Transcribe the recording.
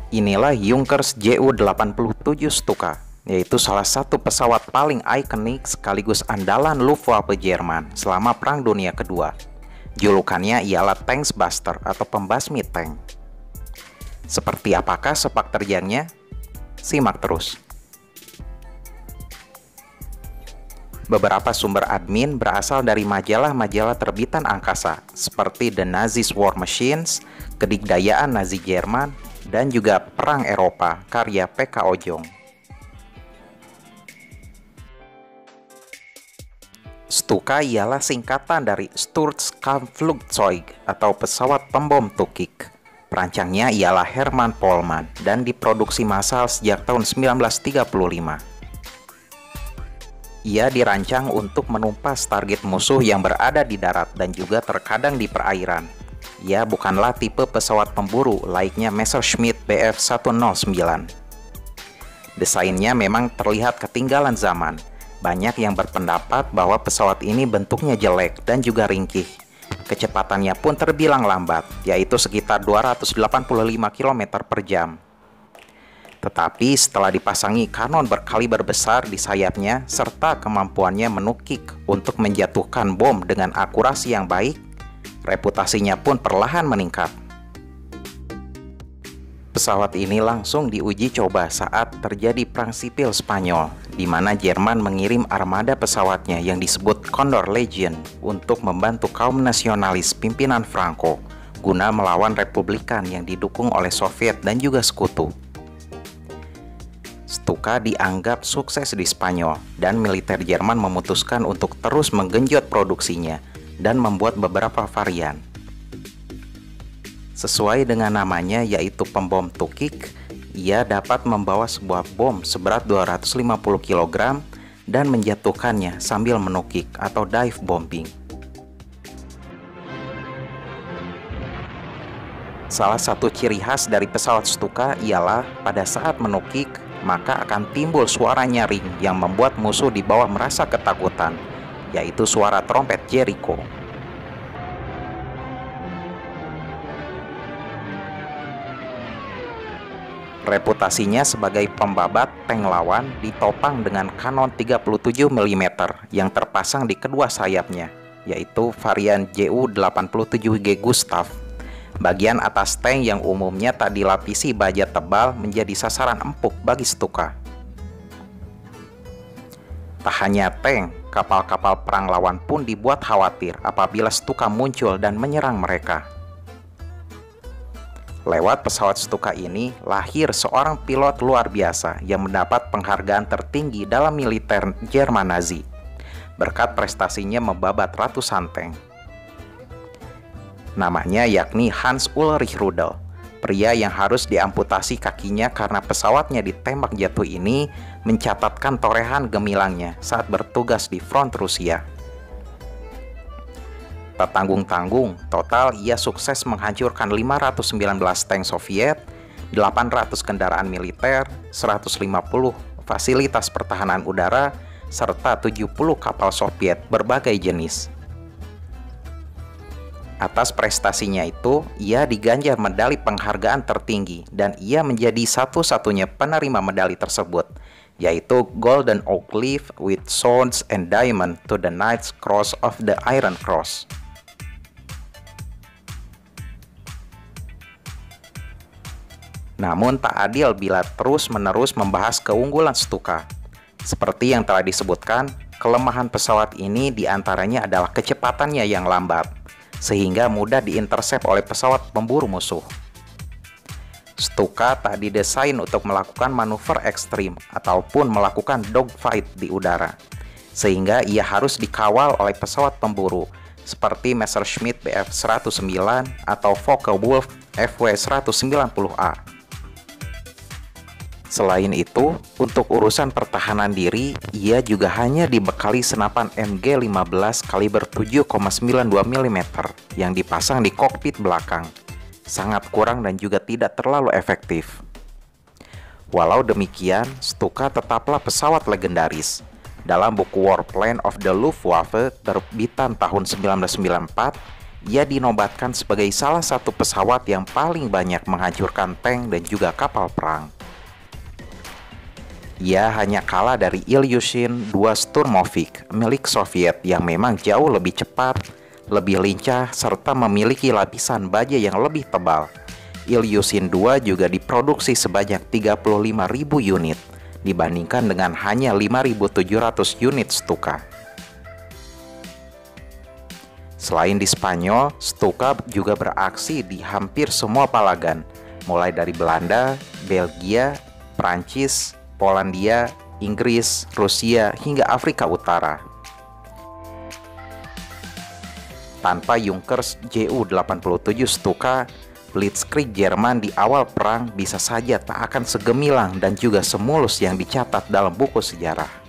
Inilah Junkers Ju-87 Stuka, yaitu salah satu pesawat paling ikonik sekaligus andalan Luftwaffe Jerman selama Perang Dunia Kedua. Julukannya ialah Tanksbuster atau pembasmi tank. Seperti apakah sepak terjangnya? Simak terus. Beberapa sumber admin berasal dari majalah-majalah terbitan angkasa seperti The Nazi's War Machines, Kedikdayaan Nazi Jerman, dan juga Perang Eropa karya P.K. Ojong. Stuka ialah singkatan dari Sturzkampfflugzeug atau pesawat pembom tukik. Perancangnya ialah Hermann Pohlmann dan diproduksi massal sejak tahun 1935. Ia dirancang untuk menumpas target musuh yang berada di darat dan juga terkadang di perairan. Ia bukanlah tipe pesawat pemburu layaknya Messerschmitt Bf 109. Desainnya memang terlihat ketinggalan zaman. Banyak yang berpendapat bahwa pesawat ini bentuknya jelek dan juga ringkih. Kecepatannya pun terbilang lambat, yaitu sekitar 285 km per jam. Tetapi setelah dipasangi kanon berkaliber besar di sayapnya serta kemampuannya menukik untuk menjatuhkan bom dengan akurasi yang baik, reputasinya pun perlahan meningkat. Pesawat ini langsung diuji coba saat terjadi Perang Sipil Spanyol, di mana Jerman mengirim armada pesawatnya yang disebut Condor Legion untuk membantu kaum nasionalis pimpinan Franco guna melawan Republikan yang didukung oleh Soviet dan juga sekutu. Stuka dianggap sukses di Spanyol dan militer Jerman memutuskan untuk terus menggenjot produksinya dan membuat beberapa varian. Sesuai dengan namanya yaitu pembom tukik, ia dapat membawa sebuah bom seberat 250 kg dan menjatuhkannya sambil menukik atau dive bombing. Salah satu ciri khas dari pesawat Stuka ialah pada saat menukik, maka akan timbul suara nyaring yang membuat musuh di bawah merasa ketakutan, yaitu suara trompet Jericho. Reputasinya sebagai pembabat tank lawan ditopang dengan kanon 37 mm yang terpasang di kedua sayapnya, yaitu varian Ju-87G Gustav. Bagian atas tank yang umumnya tak dilapisi baja tebal menjadi sasaran empuk bagi Stuka. Tak hanya tank, kapal-kapal perang lawan pun dibuat khawatir apabila Stuka muncul dan menyerang mereka. Lewat pesawat Stuka ini, lahir seorang pilot luar biasa yang mendapat penghargaan tertinggi dalam militer Jerman Nazi, berkat prestasinya membabat ratusan tank. Namanya yakni Hans Ulrich Rudel, pria yang harus diamputasi kakinya karena pesawatnya ditembak jatuh ini mencatatkan torehan gemilangnya saat bertugas di front Rusia. Tak tanggung-tanggung, total ia sukses menghancurkan 519 tank Soviet, 800 kendaraan militer, 150 fasilitas pertahanan udara, serta 70 kapal Soviet berbagai jenis. Atas prestasinya itu, ia diganjar medali penghargaan tertinggi dan ia menjadi satu-satunya penerima medali tersebut, yaitu Golden Oak Leaf with Swords and Diamond to the Knight's Cross of the Iron Cross. Namun tak adil bila terus-menerus membahas keunggulan Stuka. Seperti yang telah disebutkan, kelemahan pesawat ini diantaranya adalah kecepatannya yang lambat, sehingga mudah diintersep oleh pesawat pemburu musuh. Stuka tak didesain untuk melakukan manuver ekstrim ataupun melakukan dogfight di udara, sehingga ia harus dikawal oleh pesawat pemburu seperti Messerschmitt Bf 109 atau Focke-Wulf FW190A. Selain itu, untuk urusan pertahanan diri, ia juga hanya dibekali senapan MG15 kaliber 7,92 mm yang dipasang di kokpit belakang. Sangat kurang dan juga tidak terlalu efektif. Walau demikian, Stuka tetaplah pesawat legendaris. Dalam buku Warplane of the Luftwaffe terbitan tahun 1994, ia dinobatkan sebagai salah satu pesawat yang paling banyak menghancurkan tank dan juga kapal perang. Ia hanya kalah dari Ilyushin-2 Sturmovik milik Soviet yang memang jauh lebih cepat, lebih lincah, serta memiliki lapisan baja yang lebih tebal. Ilyushin-2 juga diproduksi sebanyak 35.000 unit, dibandingkan dengan hanya 5.700 unit Stuka. Selain di Spanyol, Stuka juga beraksi di hampir semua palagan, mulai dari Belanda, Belgia, Prancis, Polandia, Inggris, Rusia, hingga Afrika Utara. Tanpa Junkers Ju-87 Stuka, Blitzkrieg Jerman di awal perang bisa saja tak akan segemilang dan juga semulus yang dicatat dalam buku sejarah.